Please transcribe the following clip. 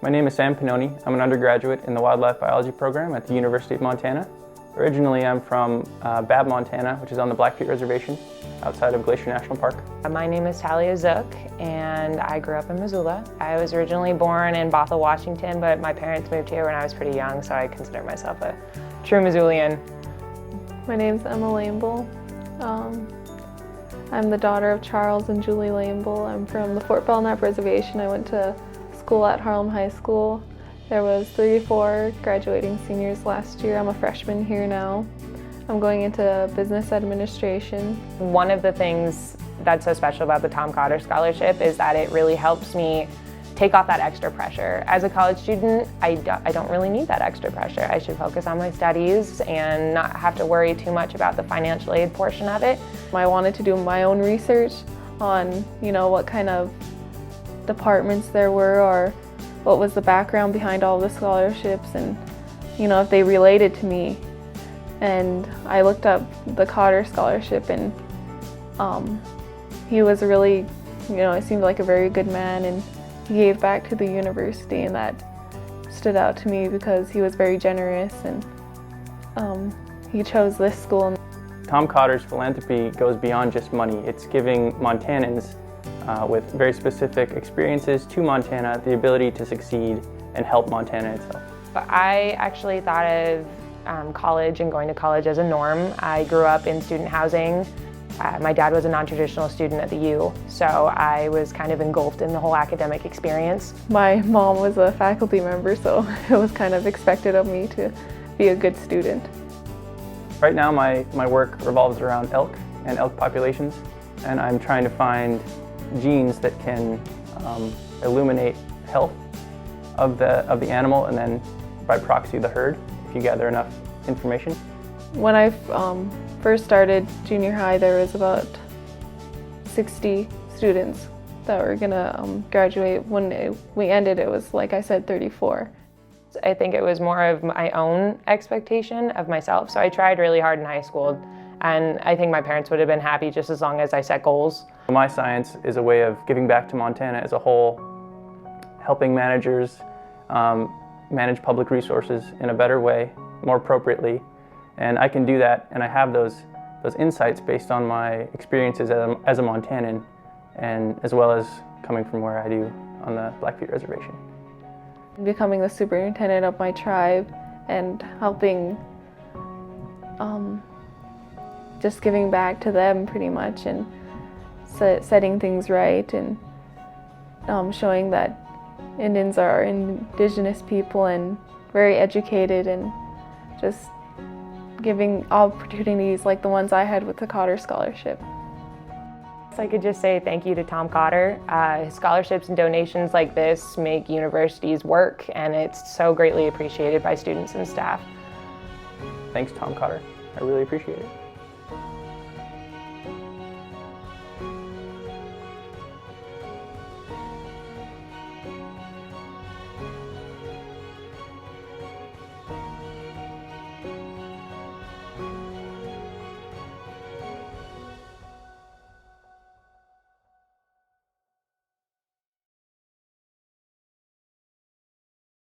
My name is Sam Pannoni. I'm an undergraduate in the Wildlife Biology program at the University of Montana. Originally, I'm from Babb, Montana, which is on the Blackfeet Reservation outside of Glacier National Park. My name is Talia Zook, and I grew up in Missoula. I was originally born in Bothell, Washington, but my parents moved here when I was pretty young, so I consider myself a true Missoulian. My name's Lamebull. I'm the daughter of Charles and Julie Lamebull. I'm from the Fort Belknap Reservation. I went to school at Harlem High School. There was 34 graduating seniors last year. I'm a freshman here now. I'm going into business administration. One of the things that's so special about the Tom Cotter Scholarship is that it really helps me take off that extra pressure. As a college student, I don't really need that extra pressure. I should focus on my studies and not have to worry too much about the financial aid portion of it. I wanted to do my own research on, what kind of departments there were or what was the background behind all the scholarships and, if they related to me. And I looked up the Cotter Scholarship and he was really, it seemed like a very good man, and he gave back to the university, and that stood out to me because he was very generous and he chose this school. Tom Cotter's philanthropy goes beyond just money. It's giving Montanans with very specific experiences to Montana the ability to succeed and help Montana itself. I actually thought of college and going to college as a norm. I grew up in student housing. My dad was a non-traditional student at the U, so I was kind of engulfed in the whole academic experience. My mom was a faculty member, so it was kind of expected of me to be a good student. Right now my work revolves around elk and elk populations, and I'm trying to find genes that can illuminate health of the animal, and then by proxy the herd, if you gather enough information. When I first started junior high, there was about 60 students that were gonna graduate. When we ended, it was, like I said, 34. I think it was more of my own expectation of myself, so I tried really hard in high school, and I think my parents would have been happy just as long as I set goals. My science is a way of giving back to Montana as a whole, helping managers manage public resources in a better way, more appropriately. And I can do that, and I have those insights based on my experiences as a Montanan, and as well as coming from where I do on the Blackfeet Reservation. Becoming the superintendent of my tribe and helping, just giving back to them pretty much, and setting things right, and showing that Indians are indigenous people and very educated, and just giving opportunities like the ones I had with the Cotter Scholarship. So I could just say thank you to Tom Cotter. Scholarships and donations like this make universities work, and it's so greatly appreciated by students and staff. Thanks, Tom Cotter. I really appreciate it.